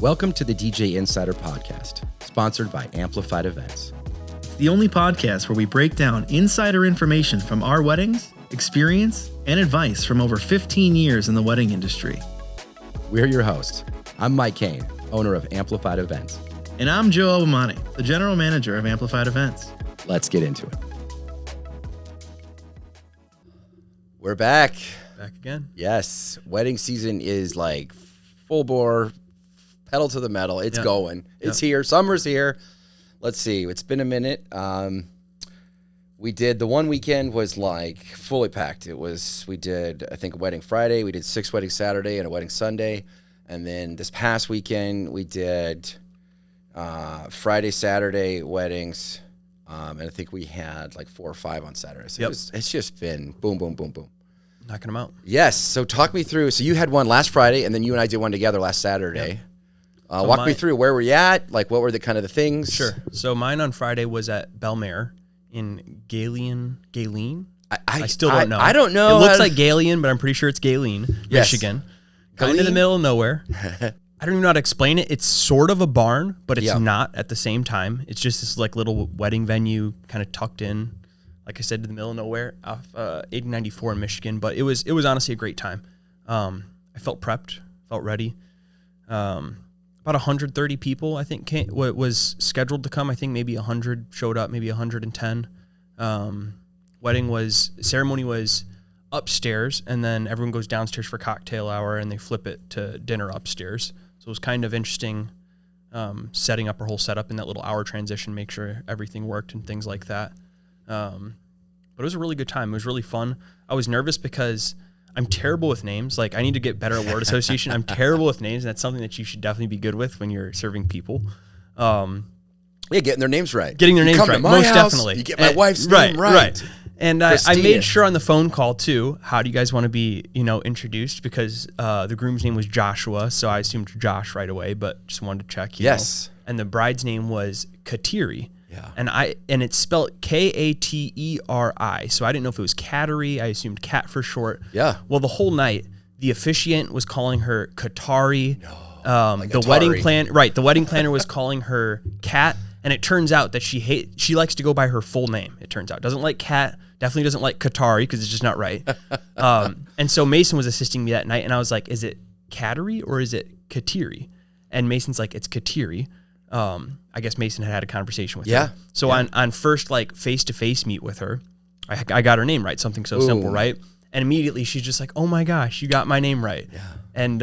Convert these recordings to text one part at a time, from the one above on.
Welcome to the DJ Insider Podcast, sponsored by Amplified Events. It's the only podcast where we break down insider information from our weddings, experience, and advice from over 15 years in the wedding industry. We're your hosts. I'm Mike Kane, owner of Amplified Events. And I'm Joe Obamani, the general manager of Amplified Events. Let's get into it. We're back. Back again. Yes. Wedding season is like full bore, pedal to the metal. It's going. It's here. Summer's here. Let's see. It's been a minute. We did, the one weekend was like fully packed. We did, I think, a wedding Friday. We did 6 weddings Saturday and a wedding Sunday. And then this past weekend, we did Friday, Saturday weddings. And I think we had like 4 or 5 on Saturday. So it's just been boom, boom, boom, boom. Knocking them out. Yes. So talk me through. So you had one last Friday, and then you and I did one together last Saturday. Yep. Walk me through. Where were you at? Like, what were the kind of the things? Sure. So mine on Friday was at Belmare in Galen. I still don't know. I don't know. It looks like Galen, but I'm pretty sure it's Galen, Michigan. Kind of in the middle of nowhere. I don't even know how to explain it. It's sort of a barn, but it's not at the same time. It's just this like little wedding venue kind of tucked in, like I said, to the middle of nowhere off 8094 in Michigan. But it was honestly a great time. I felt prepped, felt ready. About 130 people, I think, was scheduled to come. I think maybe 100 showed up, maybe 110. Ceremony was upstairs, and then everyone goes downstairs for cocktail hour, and they flip it to dinner upstairs. So it was kind of interesting setting up our whole setup in that little hour transition, make sure everything worked and things like that. But it was a really good time. It was really fun. I was nervous because I'm terrible with names. Like, I need to get better at word association. I'm terrible with names, and that's something that you should definitely be good with when you're serving people. Getting their names right. Most definitely. You get my wife's name right. And I made sure on the phone call, too, how do you guys want to be, introduced? Because the groom's name was Joshua, so I assumed Josh right away, but just wanted to check. Yes. And the bride's name was Kateri. Yeah. And it's spelled Kateri. So I didn't know if it was Kateri. I assumed Kat for short. Yeah. Well, the whole night, the officiant was calling her Katari. Like the Atari. The wedding planner was calling her Kat. And it turns out that she likes to go by her full name. It turns out doesn't like Kat. Definitely doesn't like Katari because it's just not right. And so Mason was assisting me that night, and I was like, "Is it Kateri or is it Kateri?" And Mason's like, "It's Kateri." I guess Mason had a conversation with her. So on first like face-to-face meet with her, I got her name right. Something so simple, right? And immediately she's just like, "Oh my gosh, you got my name right." Yeah. And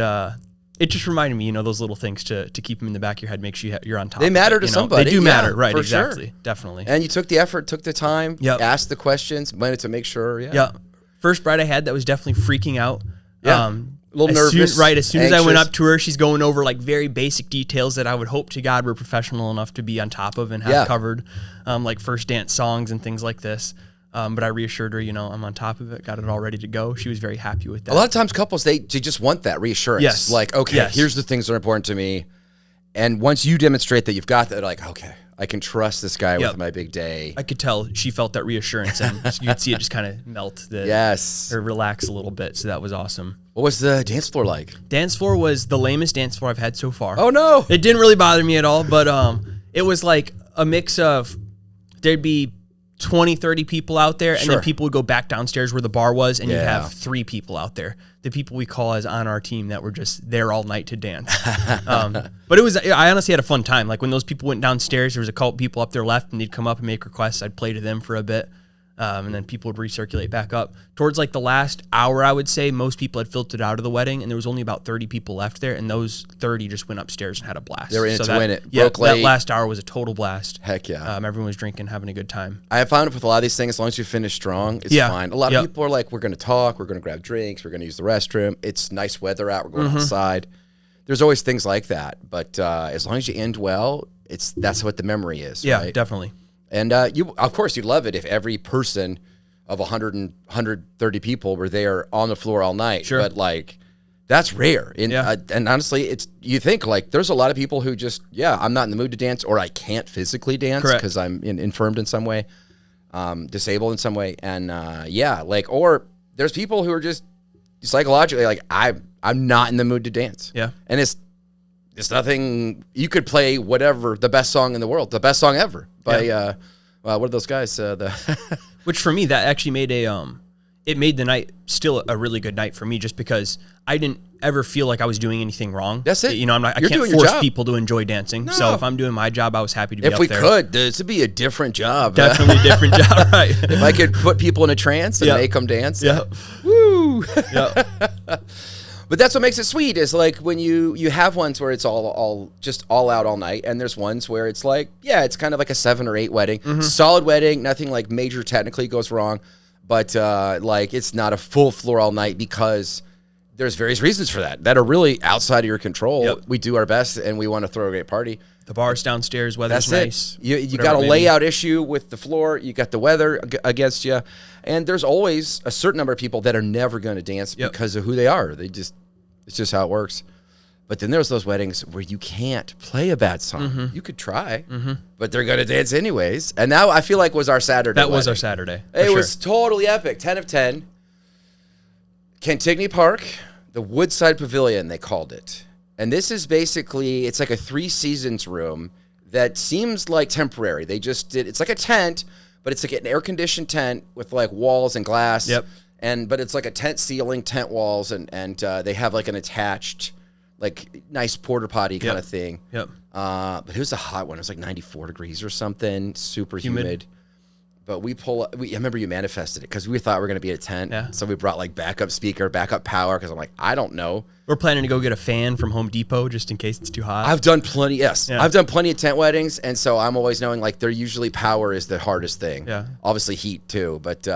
it just reminded me, those little things to keep them in the back of your head, make sure you're on top. They matter to somebody. They do matter, right? For Exactly, sure. Definitely. And you took the effort, took the time, asked the questions, wanted to make sure. Yeah. First bride I had that was definitely freaking out. Yeah. A little nervous. As soon as anxious. I went up to her, she's going over like very basic details that I would hope to God we're professional enough to be on top of and have covered, like first dance songs and things like this. But I reassured her, I'm on top of it, got it all ready to go. She was very happy with that. A lot of times couples, they just want that reassurance. Yes. Like, okay, here's the things that are important to me. And once you demonstrate that you've got that, like, okay, I can trust this guy with my big day. I could tell she felt that reassurance, and you could see it just kind of melt or relax a little bit. So that was awesome. What was the dance floor like? Dance floor was the lamest dance floor I've had so far. Oh, no. It didn't really bother me at all, but it was like a mix of, there'd be 20, 30 people out there, and then people would go back downstairs where the bar was, and you'd have 3 people out there. The people we call as on our team that were just there all night to dance. But I honestly had a fun time. Like when those people went downstairs, there was a couple people up there left, and they'd come up and make requests. I'd play to them for a bit. And then people would recirculate back up. Towards like the last hour, I would say, most people had filtered out of the wedding, and there was only about 30 people left there, and those 30 just went upstairs and had a blast. They were in it to win it. Yeah, that last hour was a total blast. Heck yeah. Everyone was drinking, having a good time. I have found with a lot of these things, as long as you finish strong, it's fine. A lot of people are like, we're going to talk, we're going to grab drinks, we're going to use the restroom. It's nice weather out, we're going outside. There's always things like that. But as long as you end well, that's what the memory is. Yeah, right? Definitely. And of course, you'd love it if every person of 130 people were there on the floor all night. Sure. But like, that's rare. And honestly, you think like there's a lot of people who just, I'm not in the mood to dance, or I can't physically dance because I'm infirmed in some way, disabled in some way. And or there's people who are just psychologically like, I'm not in the mood to dance. Yeah. And There's nothing, you could play whatever, the best song in the world, the best song ever by, what are those guys? Which for me, that actually made it made the night still a really good night for me, just because I didn't ever feel like I was doing anything wrong. That's it. You know, I can't force people to enjoy dancing. No. So if I'm doing my job, I was happy to be up there. If we could, this would be a different job. Definitely a different job, right? If I could put people in a trance and make them dance. Yeah. Woo. Yeah. But that's what makes it sweet, is like when you have ones where it's all out all night, and there's ones where it's like, yeah, it's kind of like a 7 or 8 wedding. Solid wedding, nothing like major technically goes wrong, but like it's not a full floor all night, because there's various reasons for that are really outside of your control. Yep. We do our best, and we want to throw a great party. The bar's downstairs, weather's nice. You got a layout issue with the floor. You got the weather against you. And there's always a certain number of people that are never going to dance because of who they are. It's just how it works. But then there's those weddings where you can't play a bad song. You could try, but they're going to dance anyways. And now I feel like was our Saturday. That was our Saturday. It was totally epic. 10 of 10. Cantigny Park, the Woodside Pavilion, they called it. And this is basically, it's like a 3 seasons room that seems like temporary. They just did, it's like a tent, but it's like an air-conditioned tent with like walls and glass. Yep. But it's like a tent ceiling, tent walls, and they have like an attached, like nice porta potty kind of thing. Yep. But it was a hot one. It was like 94 degrees or something, super humid. But I remember you manifested it because we thought we were going to be at a tent. Yeah. So we brought like backup speaker, backup power, because I'm like, I don't know. We're planning to go get a fan from Home Depot just in case it's too hot. I've done plenty, yes. Yeah. I've done plenty of tent weddings, and so I'm always knowing like they're usually power is the hardest thing. Yeah. Obviously heat too, but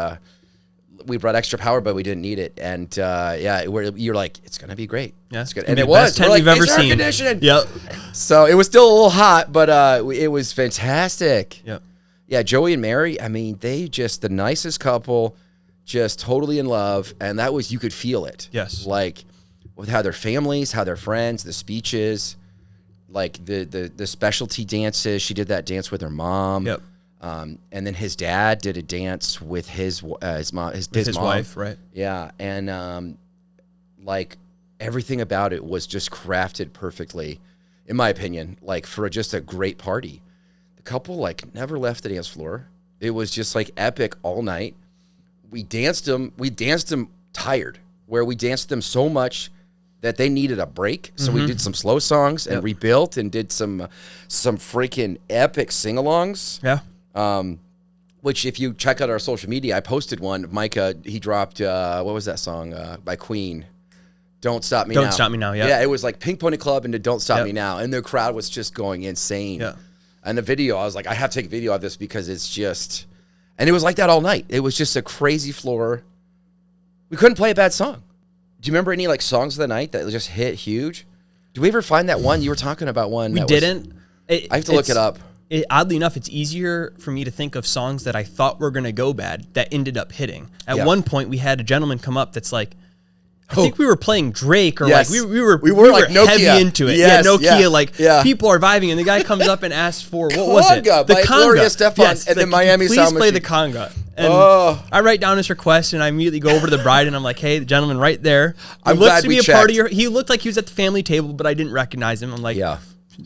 we brought extra power, but we didn't need it. And you're like, it's going to be great. Yeah. It's good. And it was. Best tent we've ever seen. Yep. So it was still a little hot, but it was fantastic. Yep. Yeah, Joey and Mary, I mean, they just the nicest couple, just totally in love, and that was, you could feel it. Yes. Like with how their families, how their friends, the speeches, like the specialty dances. She did that dance with her mom. Yep. And then his dad did a dance with his mom, his mom. Wife, right? Yeah, and like everything about it was just crafted perfectly, in my opinion, like for just a great party. The couple like never left the dance floor. It was just like epic all night. We danced them tired, where we danced them so much that they needed a break. So we did some slow songs and rebuilt and did some freaking epic sing-alongs. Yeah. Which if you check out our social media, I posted one. Micah, he dropped, what was that song by Queen? Don't Stop Me Now. Don't Stop Me Now, yeah. Yeah, it was like Pink Pony Club into Don't Stop Me Now. And the crowd was just going insane. Yeah. And the video, I was like, I have to take a video of this because it's just, and it was like that all night. It was just a crazy floor. We couldn't play a bad song. Do you remember any like songs of the night that just hit huge? Did we ever find that one? You were talking about one. We didn't. I have to look it up. Oddly enough, it's easier for me to think of songs that I thought were going to go bad that ended up hitting. At one point, we had a gentleman come up that's like, I think we were playing Drake, or like we were like heavy into it. Yes, Nokia, like people are vibing, and the guy comes up and asks for what was it? The conga by Gloria Estefan and then Miami Sound Machine. Please play the conga. And I write down his request, and I immediately go over to the bride, and I'm like, hey, the gentleman right there. He looks to be a part of your. He looked like he was at the family table, but I didn't recognize him. I'm like,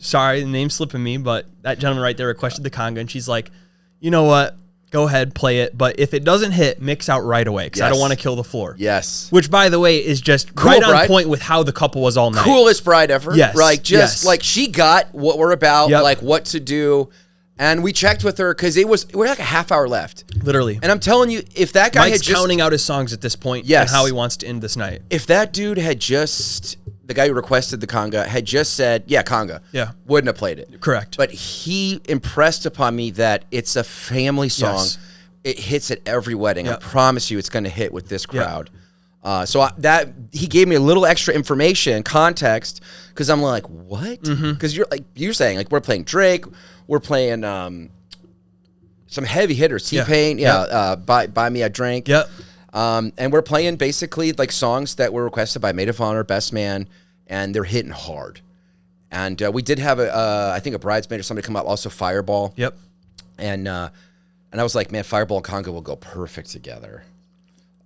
sorry, the name's slipping me, but that gentleman right there requested the conga, and she's like, you know what? Go ahead, play it. But if it doesn't hit, mix out right away, because I don't want to kill the floor. Yes. Which, by the way, is just cool right on point with how the couple was all night. Coolest bride ever. Yes. Like, just like she got what we're about, like what to do. And we checked with her because we're like a half hour left. Literally. And I'm telling you, if that guy Mike's counting out his songs at this point and how he wants to end this night. If that dude had the guy who requested the conga had just said, conga. Yeah. Wouldn't have played it. Correct. But he impressed upon me that it's a family song. Yes. It hits at every wedding. I promise you it's going to hit with this crowd. So he gave me a little extra information, context, because I'm like, what? Because you're saying, like, we're playing Drake, we're playing some heavy hitters, T-Pain, Buy Me a Drink. Yep. And we're playing basically like songs that were requested by Maid of Honor, Best Man, and they're hitting hard. And we did have I think a bridesmaid or somebody come up, also Fireball. Yep. And I was like, man, Fireball and conga will go perfect together.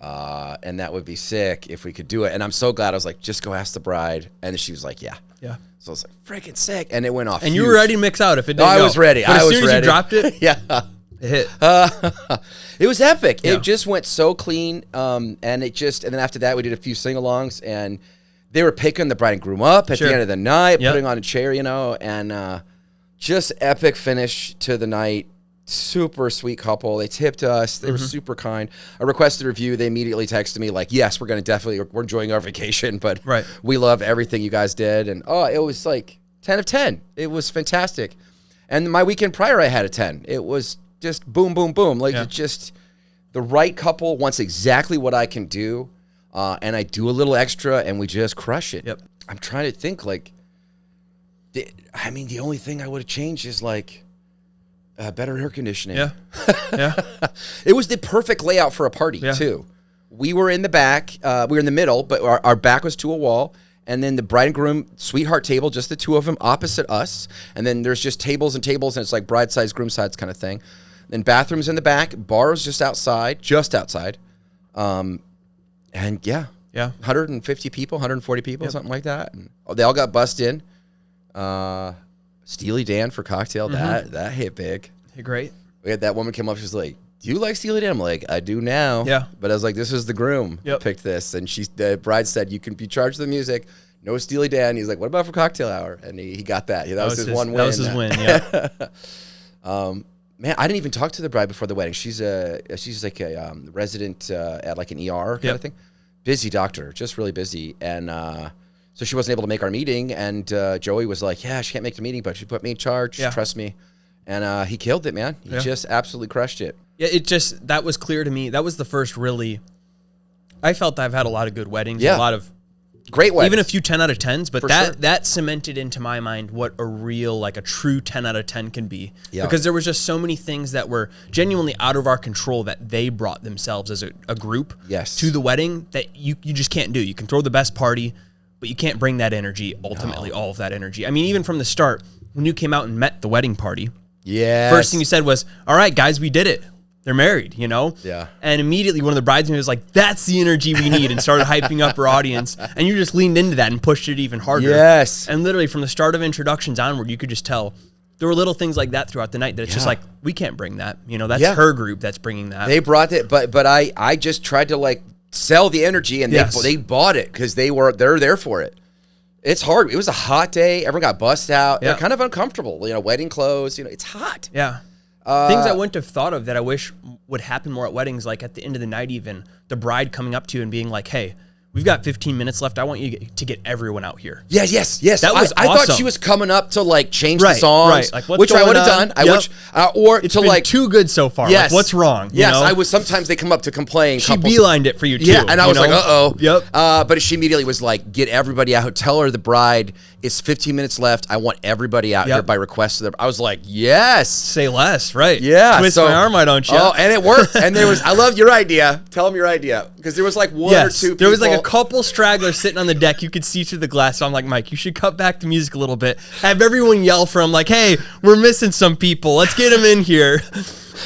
And that would be sick if we could do it. And I'm so glad. I was like, just go ask the bride. And she was like, yeah. Yeah. So I was like, freaking sick. And it went off. And huge. you were ready to mix out if it didn't I was ready. But as soon as you dropped it, yeah. it hit. It was epic. Yeah. It just went so clean. And then after that, we did a few sing-alongs, and they were picking the bride and groom up at the end of the night, putting on a chair, and just epic finish to the night. Super sweet couple. They tipped us. They were super kind. I requested a review. They immediately texted me like, yes, we're enjoying our vacation, but we love everything you guys did. And it was like 10 of 10. It was fantastic. And my weekend prior, I had a 10. It was just boom, boom, boom. Like it's just the right couple wants exactly what I can do. And I do a little extra and we just crush it. Yep. I'm trying to think the only thing I would have changed is like, better air conditioning. Yeah. Yeah. It was the perfect layout for a party, too. We were in the back. We were in the middle, but our back was to a wall. And then the bride and groom sweetheart table, just the two of them opposite us. And then there's just tables and tables, and it's like bride sides, groom sides kind of thing. Then bathrooms in the back, bars just outside. And 150 people, 140 people, something like that. And they all got bussed in. Steely Dan for cocktail, that hit big. Hit great. We had that woman come up, she's like, do you like Steely Dan? I'm like, I do now. Yeah. But I was like, this is the groom picked this. And the bride said, you can be charged the music. No Steely Dan. He's like, what about for cocktail hour? And he got that. That was his one win. That was his win, yeah. Man, I didn't even talk to the bride before the wedding. She's like a resident at like an ER kind of thing. Busy doctor, just really busy. And so she wasn't able to make our meeting. And Joey was like, yeah, she can't make the meeting, but she put me in charge. Trust me. And he killed it, man. He just absolutely crushed it. Yeah, that was clear to me. That was the first really, I felt I've had a lot of good weddings. A lot of great weddings. Even a few 10 out of 10s, but that cemented into my mind what a true 10 out of 10 can be. Yeah. Because there was just so many things that were genuinely out of our control that they brought themselves as a group to the wedding that you just can't do. You can throw the best party, but you can't bring that energy, ultimately, all of that energy. I mean, even from the start, when you came out and met the wedding party, first thing you said was, all right, guys, we did it. They're married, Yeah. And immediately one of the bridesmaids was like, that's the energy we need, and started hyping up her audience. And you just leaned into that and pushed it even harder. Yes. And literally from the start of introductions onward, you could just tell there were little things like that throughout the night that it's just like, we can't bring that. That's her group that's bringing that. They brought it, but I just tried to like sell the energy, and they bought it because they're there for it. It's hard. It was a hot day. Everyone got bussed out. They're kind of uncomfortable. Wedding clothes. It's hot. Yeah. Things I wouldn't have thought of that I wish would happen more at weddings, like at the end of the night even, the bride coming up to you and being like, hey, we've got 15 minutes left. I want you to get everyone out here. Yes. That was I awesome. thut she was coming up to like change the songs, like, which I would have done. It's been too good so far. Yes. Like, what's wrong? Yes, I was. Sometimes they come up to complain. She beelined it for you too. Yeah, and I was like, uh-oh. Yep. But she immediately was like, get everybody out. Tell her the bride, it's 15 minutes left. I want everybody out here by request. I was like, yes. Say less, right? Yeah. Twist my arm, why don't you? Oh, and it worked. And I love your idea. Tell them your idea. Because there was like one or two people. There was like a couple stragglers sitting on the deck. You could see through the glass. So I'm like, Mike, you should cut back the music a little bit. Have everyone yell for him like, hey, we're missing some people. Let's get them in here.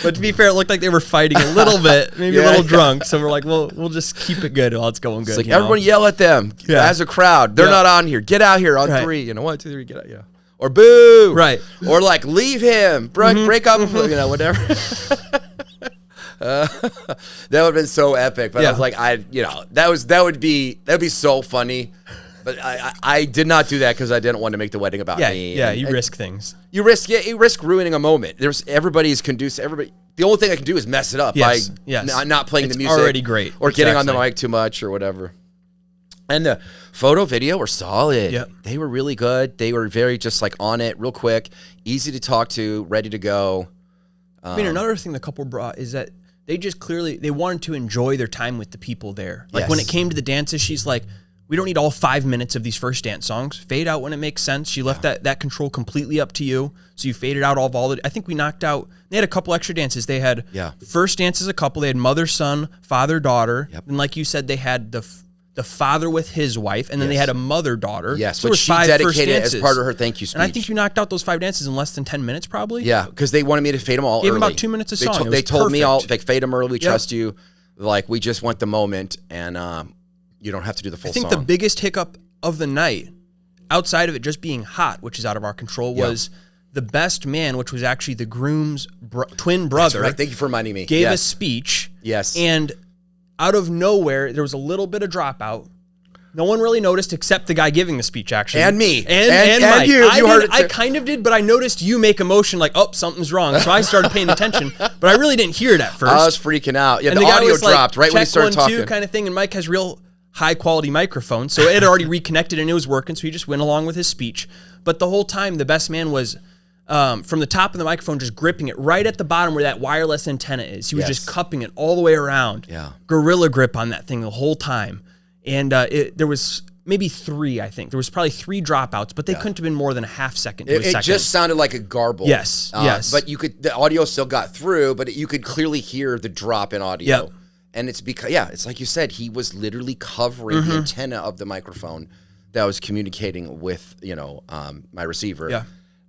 But to be fair, it looked like they were fighting a little bit, maybe a little drunk. So we're like, well, we'll just keep it good while it's going good. It's like everyone yell at them as a crowd. They're not on here. Get out here on 3. 1, 2, 3, get out. Yeah. Or boo. Right. Or like leave him. Break up. Whatever. That would have been so epic. But I was like, that would be so funny. But I did not do that because I didn't want to make the wedding about me. Yeah, you risk things. You risk ruining a moment. Everybody's conducive. The only thing I can do is mess it up by not playing the music. It's already great. Or getting on the mic too much or whatever. And the photo, video were solid. Yep. They were really good. They were very just like on it, real quick, easy to talk to, ready to go. I mean, another thing the couple brought is that they just they wanted to enjoy their time with the people there. Like when it came to the dances, she's like, we don't need all 5 minutes of these first dance songs. Fade out when it makes sense. She left that control completely up to you. So you faded out all the. I think we knocked out. They had a couple extra dances. They had first dance as a couple. They had mother, son, father, daughter. Yep. And like you said, they had the father with his wife, and then they had a mother, daughter. Yes, so which she dedicated as part of her thank you speech. And I think you knocked out those 5 dances in less than 10 minutes, probably. Yeah, because they wanted me to fade them all Gave early. Them about 2 minutes a song. They told me all, like, fade them early, trust you. Like, we just want the moment, and you don't have to do the full song. I think the biggest hiccup of the night, outside of it just being hot, which is out of our control, was the best man, which was actually the groom's twin brother. That's right. Thank you for reminding me. Gave a speech. Yes. And out of nowhere, there was a little bit of dropout. No one really noticed except the guy giving the speech, actually. And me. And Mike. You. You heard it too. I kind of did, but I noticed you make a motion like, oh, something's wrong. So I started paying attention, but I really didn't hear it at first. I was freaking out. Yeah, and the guy audio was dropped right when he check started 1, 2 talking. kind of thing, and Mike has real high-quality microphone, so it had already reconnected and it was working, so he just went along with his speech. But the whole time, the best man was from the top of the microphone, just gripping it right at the bottom where that wireless antenna is. He was just cupping it all the way around. Yeah. Gorilla grip on that thing the whole time. And there was maybe 3, I think. There was probably 3 dropouts, but they couldn't have been more than a half second to a second. It just sounded like a garble. Yes, yes. But the audio still got through, but you could clearly hear the drop in audio. Yep. And it's because, it's like you said, he was literally covering the antenna of the microphone that was communicating with, my receiver. Yeah.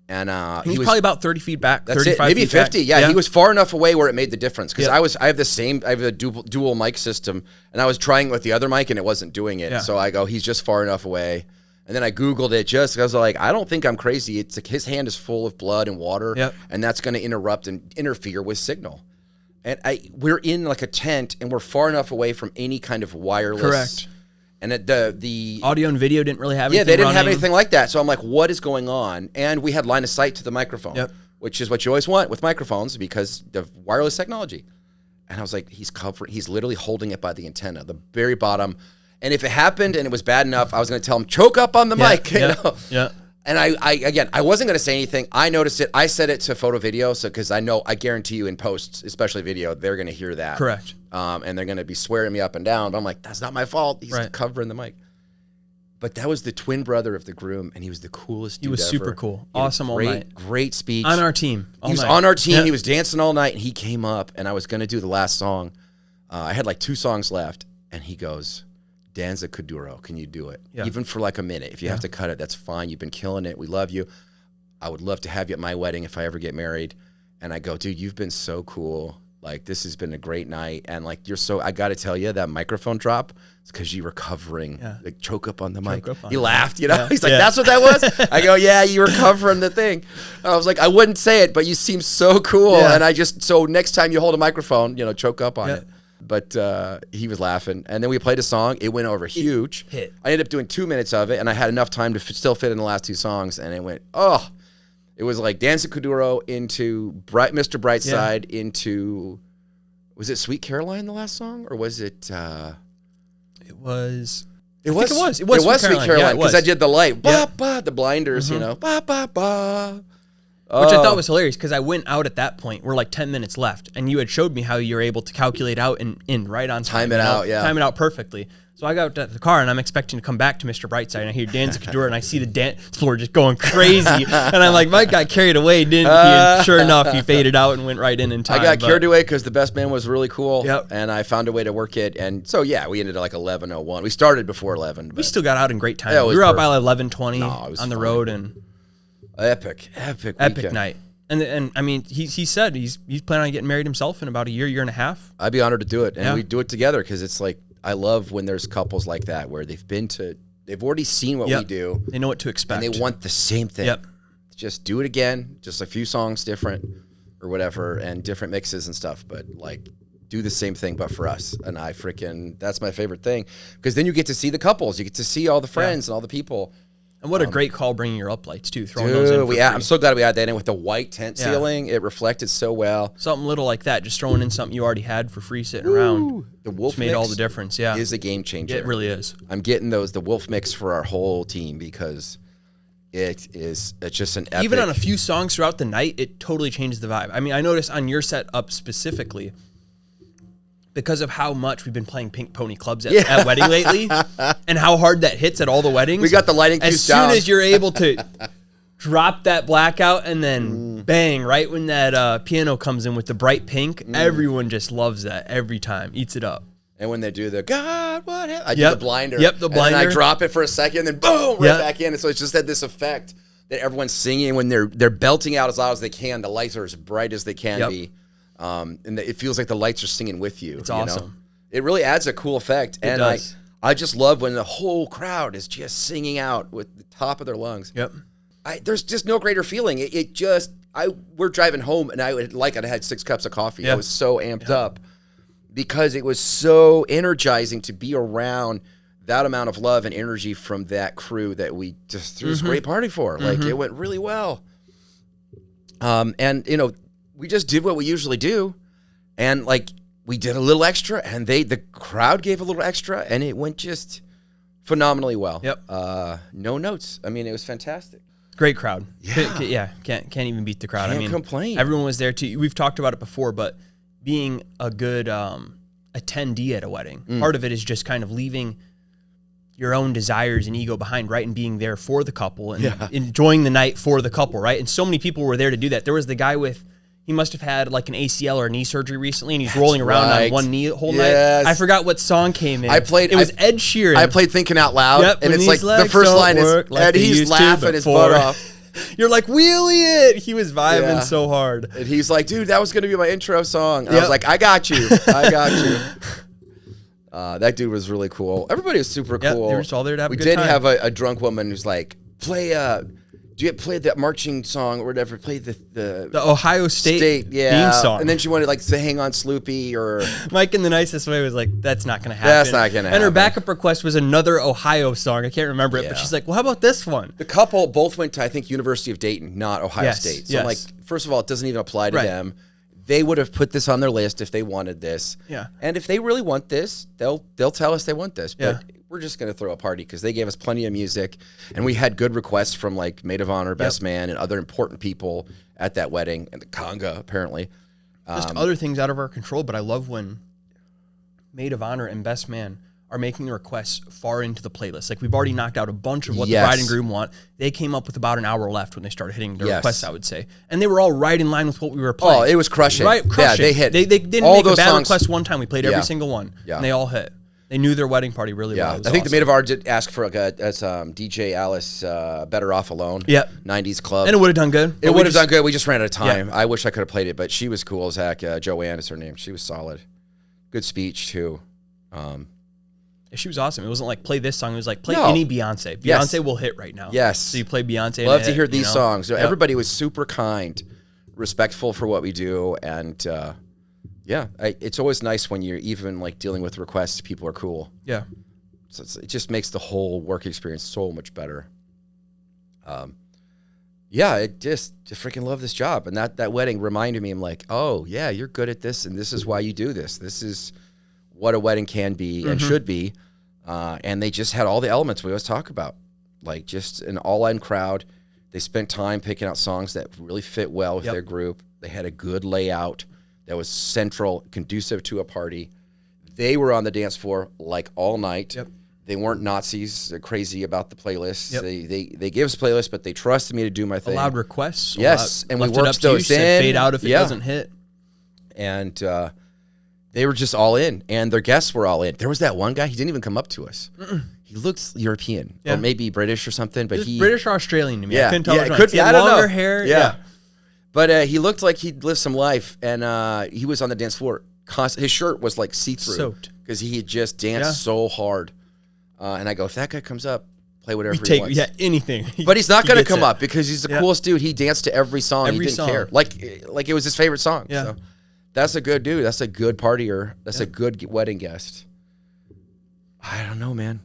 And he was probably about 30 feet back. That's it. Maybe 50. Back. Yeah, he was far enough away where it made the difference. Because I have a dual mic system, and I was trying with the other mic, and it wasn't doing it. Yeah. So I go, he's just far enough away. And then I Googled it I was like, I don't think I'm crazy. It's like his hand is full of blood and water, and that's going to interrupt and interfere with signal. And we're in like a tent, and we're far enough away from any kind of wireless. Correct. And the audio and video didn't really have anything. Yeah, they didn't have running. anything like that. So I'm like, what is going on? And we had line of sight to the microphone, which is what you always want with microphones because of wireless technology. And I was like, he's literally holding it by the antenna, the very bottom. And if it happened and it was bad enough, I was going to tell him, choke up on the mic. Yeah. And I wasn't going to say anything. I noticed it. I set it to photo video, because I guarantee you in posts, especially video, they're going to hear that. Correct. And they're going to be swearing me up and down. But I'm like, that's not my fault. He's covering the mic. But that was the twin brother of the groom, and he was the coolest dude ever. He was super cool. Awesome all night. Great speech. On our team. He was on our team. He was dancing all night, and he came up, and I was going to do the last song. I had like 2 songs left, and he goes, Danza Kuduro, can you do it? Yeah. Even for like a minute. If you have to cut it, that's fine. You've been killing it. We love you. I would love to have you at my wedding if I ever get married. And I go, dude, you've been so cool. Like, this has been a great night. And like, I got to tell you, that microphone drop, it's because you were covering, like, choke up on the mic. He laughed, He's like, that's what that was? I go, yeah, you were covering the thing. And I was like, I wouldn't say it, but you seem so cool. And so next time you hold a microphone, choke up on it. But he was laughing. And then we played a song. It went over huge. Hit. I ended up doing 2 minutes of it, and I had enough time to still fit in the last 2 songs. And it went, it was like Dancing Kuduro into Mr. Brightside into, was it Sweet Caroline, the last song? Or was it? It was. It was Sweet Caroline, because I did the light. The blinders, ba, ba, ba. Which I thought was hilarious, because I went out at that point. We're like 10 minutes left, and you had showed me how you're able to calculate out and in right on time. Time it out perfectly. So I got out the car, and I'm expecting to come back to Mr. Brightside, and I hear Danza Kuduro, and I see the dance floor just going crazy. And I'm like, Mike got carried away, didn't he? And sure enough, he faded out and went right in time. I got carried away because the best man was really cool, and I found a way to work it. And so, we ended at like 11:01. We started before 11. We still got out in great time. We were out by 11:20 on the road, and epic night. And I mean, he said he's planning on getting married himself in about a year and a half. I'd be honored to do it, and we do it together, because it's like, I love when there's couples like that where they've already seen what we do. They know what to expect, and they want the same thing. Just do it again, just a few songs different or whatever, and different mixes and stuff, but like, do the same thing but for us. And that's my favorite thing, because then you get to see the couples, you get to see all the friends and all the people. And what a great call bringing your uplights too, throwing those in for free. I'm so glad we had that in with the white tent ceiling. It reflected so well. Something little like that, just throwing in something you already had for free sitting around. The wolf mix made all the difference. Is a game changer. It really is. I'm getting the wolf mix for our whole team, because it's just an epic. Even on a few songs throughout the night, it totally changed the vibe. I mean, I noticed on your setup specifically, because of how much we've been playing Pink Pony Clubs at wedding lately, and how hard that hits at all the weddings. We got the lighting cues down. As soon as you're able to drop that blackout, and then bang, right when that piano comes in with the bright pink, everyone just loves that every time, eats it up. And when they do the God, what happened? I do the blinder. The blinder. And then I drop it for a second, then boom, right back in. And so it's just had this effect that everyone's singing when they're belting out as loud as they can. The lights are as bright as they can be. And it feels like the lights are singing with you. It's awesome. It really adds a cool effect. It does. I just love when the whole crowd is just singing out with the top of their lungs. Yep. There's just no greater feeling. We're driving home, and I'd had 6 cups of coffee. Yeah. I was so amped up because it was so energizing to be around that amount of love and energy from that crew that we just threw this great party for. Like, it went really well. And, we just did what we usually do. And, like, we did a little extra, and the crowd gave a little extra, and it went just phenomenally well. Yep. No notes. I mean, it was fantastic. Great crowd. Yeah. Can't even beat the crowd. Can't complain. Everyone was there too. We've talked about it before, but being a good attendee at a wedding, part of it is just kind of leaving your own desires and ego behind, right? And being there for the couple and enjoying the night for the couple, right? And so many people were there to do that. There was the guy he must have had like an ACL or a knee surgery recently, and he's rolling around on one knee the whole night. I forgot what song came in. It was Ed Sheeran. I played Thinking Out Loud, and it's like the first line is, and he's laughing his butt off. You're like, wheelie it. He was vibing so hard. And he's like, dude, that was going to be my intro song. And I was like, I got you. I got you. That dude was really cool. Everybody was super cool. They were just all there to have a good time. We did have a drunk woman who's like, play that marching song or whatever. Play the Ohio State theme song. And then she wanted like to hang on Sloopy or Mike in the nicest way was like, that's not going to happen. That's not going to happen. And her backup request was another Ohio song. I can't remember it, but she's like, well, how about this one? The couple both went to, I think, University of Dayton, not Ohio State. So I'm like, first of all, it doesn't even apply to them. They would have put this on their list if they wanted this. Yeah. And if they really want this, they'll tell us they want this. But we're just going to throw a party because they gave us plenty of music. And we had good requests from like Maid of Honor, Best Man, and other important people at that wedding. And the conga, apparently. Just other things out of our control. But I love when Maid of Honor and Best Man are making the requests far into the playlist. Like, we've already knocked out a bunch of what the bride and groom want. They came up with about an hour left when they started hitting their requests, I would say. And they were all right in line with what we were playing. Oh, it was crushing. Right, crushing. Yeah, they hit. They didn't all make those a bad songs. request one time. We played every single one. Yeah. And they all hit. They knew their wedding party really well. I think the Maid of Honor did ask for DJ Alice, Better Off Alone. Yep. 90s club. And it would have done good. It would have done good. We just ran out of time. I wish I could have played it, but she was cool as heck. Joanne is her name. She was solid. Good speech, too. She was awesome. It wasn't like play this song. It was like play any Beyonce. Beyonce will hit right now. Yes. So you play Beyonce. Love to hear these songs. So everybody was super kind, respectful for what we do, and it's always nice when you're even like dealing with requests. People are cool. Yeah. So it just makes the whole work experience so much better. I just freaking love this job, and that wedding reminded me. I'm like, oh yeah, you're good at this, and this is why you do this. This is what a wedding can be and should be. And they just had all the elements we always talk about, like just an all-in crowd. They spent time picking out songs that really fit well with their group. They had a good layout that was central, conducive to a party. They were on the dance floor like all night. Yep. They weren't Nazis, crazy about the playlists. Yep. They gave us playlists, but they trusted me to do my thing. Allowed requests. Yes, and we worked those in. Fade out if it doesn't hit. And they were just all in, and their guests were all in. There was that one guy, he didn't even come up to us. He looked European, or maybe British or something. But he British or Australian to me. Yeah, I couldn't tell. It could be. I don't know. Longer hair. Yeah. But he looked like he'd lived some life, and he was on the dance floor. His shirt was like see-through. Soaked. Because he had just danced so hard. And I go, if that guy comes up, play whatever he wants. Yeah, anything. But he's not going to come up because he's the coolest dude. He danced to every song. He didn't care. Like it was his favorite song. Yeah. So that's a good dude. That's a good partier. That's a good wedding guest. I don't know, man.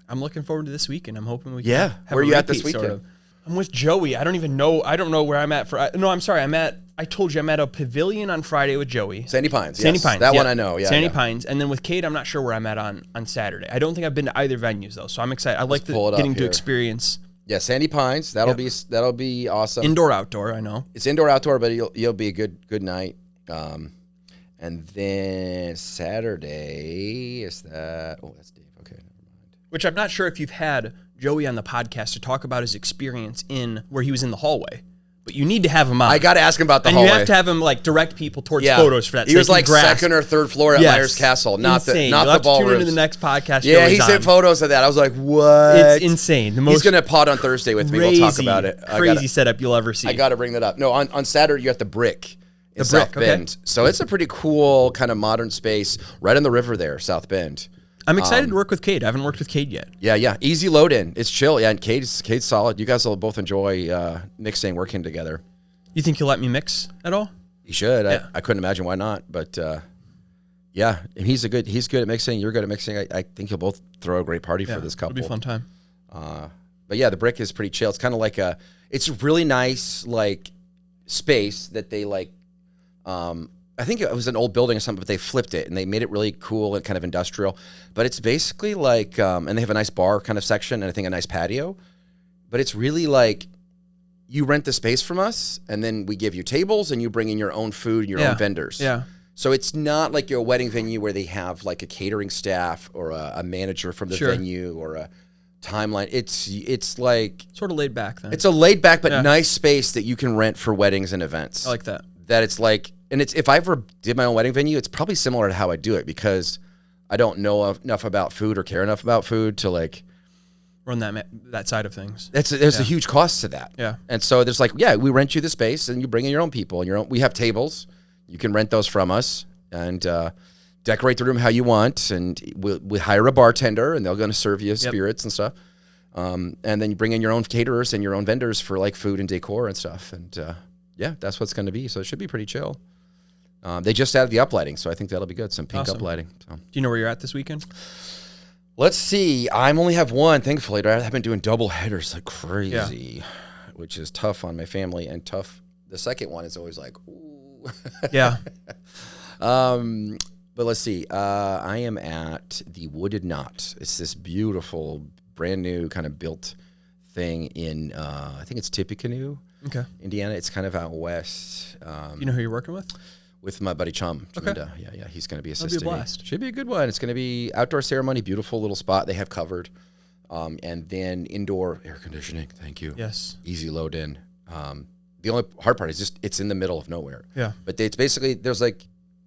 I'm looking forward to this weekend. I'm hoping we can have where are you at this weekend? Sort of. I'm with Joey. I don't even know. I don't know where I'm at. I'm sorry. I told you I'm at a pavilion on Friday with Joey. Sandy Pines. Sandy Pines. That one I know. Yeah. Sandy Pines. And then with Kate, I'm not sure where I'm at on Saturday. I don't think I've been to either venues though, so I'm excited. I like getting to experience. Yeah, Sandy Pines. That'll be awesome. Indoor outdoor. I know it's indoor outdoor, but you'll be a good night. And then Saturday is that? Oh, that's Dave. Okay, never mind. Which I'm not sure if you've had Joey on the podcast to talk about his experience in where he was in the hallway. But you need to have him on. I got to ask him about the hallway. And you have to have him like direct people towards photos for that. He was like second or third floor at Myers Castle, not the ballroom. Tune into the next podcast. Yeah, he sent photos of that. I was like, what? It's insane. He's going to pod on Thursday with me. We'll talk about it. Crazy setup you'll ever see. I got to bring that up. No, on Saturday, you're at the Brick in South Bend. So it's a pretty cool kind of modern space right on the river there, South Bend. I'm excited to work with Cade. I haven't worked with Cade yet. Yeah. Easy load in. It's chill. Yeah, and Cade's solid. You guys will both enjoy mixing, working together. You think you'll let me mix at all? You should. Yeah. I couldn't imagine why not. But yeah, and he's good at mixing. You're good at mixing. I think you'll both throw a great party for this couple. It'll be a fun time. But yeah, the brick is pretty chill. It's kind of like it's a really nice like space that they like. I think it was an old building or something, but they flipped it and they made it really cool and kind of industrial. But it's basically like, and they have a nice bar kind of section and I think a nice patio. But it's really like you rent the space from us and then we give you tables and you bring in your own food and your own vendors. Yeah. So it's not like your wedding venue where they have like a catering staff or a manager from the venue or a timeline. It's like sort of laid back then. It's a laid back but nice space that you can rent for weddings and events. I like that. That it's like, and it's if I ever did my own wedding venue, it's probably similar to how I do it because I don't know enough about food or care enough about food to like run that side of things. There's a huge cost to that. Yeah. And so there's like, we rent you the space and you bring in your own people and we have tables. You can rent those from us and decorate the room how you want. And we hire a bartender and they're going to serve you spirits and stuff. And then you bring in your own caterers and your own vendors for like food and decor and stuff. And that's what it's going to be. So it should be pretty chill. They just added the uplighting, so I think that'll be good. Some pink uplighting. So. Do you know where you're at this weekend? Let's see. I only have one, thankfully. I've been doing double headers like crazy, which is tough on my family and tough. The second one is always like, ooh. Yeah. But let's see. I am at the Wooded Knot. It's this beautiful, brand new kind of built thing in, I think it's Tippecanoe, Indiana. It's kind of out west. You know who you're working with? With my buddy Chum. Okay. Yeah. He's going to be assisting. That'll be a blast. Should be a good one. It's going to be outdoor ceremony, beautiful little spot they have covered. And then indoor air conditioning. Thank you. Yes. Easy load in. The only hard part is just it's in the middle of nowhere. Yeah. But it's basically, there's like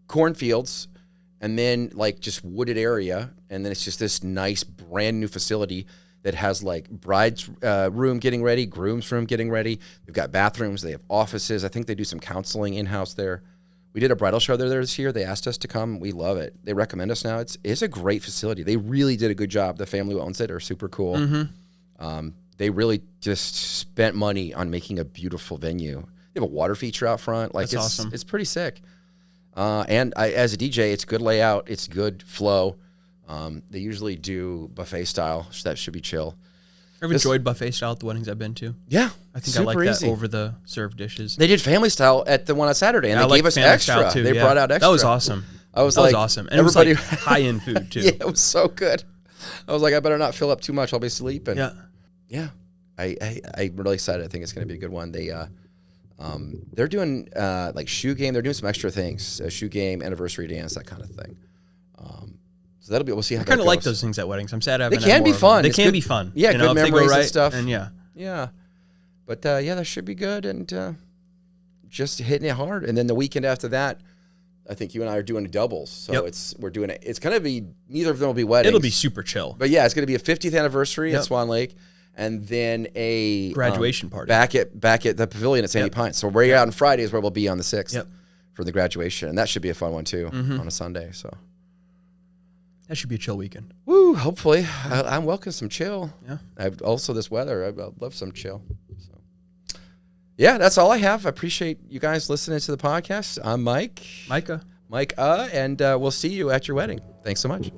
cornfields and then like just wooded area. And then it's just this nice brand new facility that has like bride's room getting ready, groom's room getting ready. They've got bathrooms. They have offices. I think they do some counseling in-house there. We did a bridal show there this year. They asked us to come. We love it. They recommend us now. It's a great facility. They really did a good job. The family who owns it are super cool. Mm-hmm. They really just spent money on making a beautiful venue. They have a water feature out front. Like That's awesome. It's pretty sick. And as a DJ, it's good layout. It's good flow. They usually do buffet style, so that should be chill. I've enjoyed buffet style at the weddings I've been to. Yeah. I think I like that over the served dishes. They did family style at the one on Saturday, and they gave us extra. Too, they brought out extra. That was awesome. That was awesome. And everybody, it was like high-end food, too. Yeah, it was so good. I was like, I better not fill up too much. I'll be sleeping. Yeah. I'm really excited. I think it's going to be a good one. They're doing like shoe game. They're doing some extra things. A shoe game, anniversary dance, that kind of thing. So that'll be. We'll see how. I kind of like those things at weddings. I'm sad I haven't. They can be fun. They can be fun. Yeah, good memories and stuff. And yeah. But that should be good and just hitting it hard. And then the weekend after that, I think you and I are doing doubles. So we're doing it. It's gonna be neither of them will be weddings. It'll be super chill. But yeah, it's gonna be a 50th anniversary at Swan Lake. And then a graduation party back at the pavilion at Sandy Pines. So where you're out on Friday is where we'll be on the 6th for the graduation, and that should be a fun one too on a Sunday. So that should be a chill weekend. Woo! Hopefully, I'm welcome some chill. Yeah. I've also this weather. I love some chill. So yeah, that's all I have. I appreciate you guys listening to the podcast. I'm Micah, and we'll see you at your wedding. Thanks so much.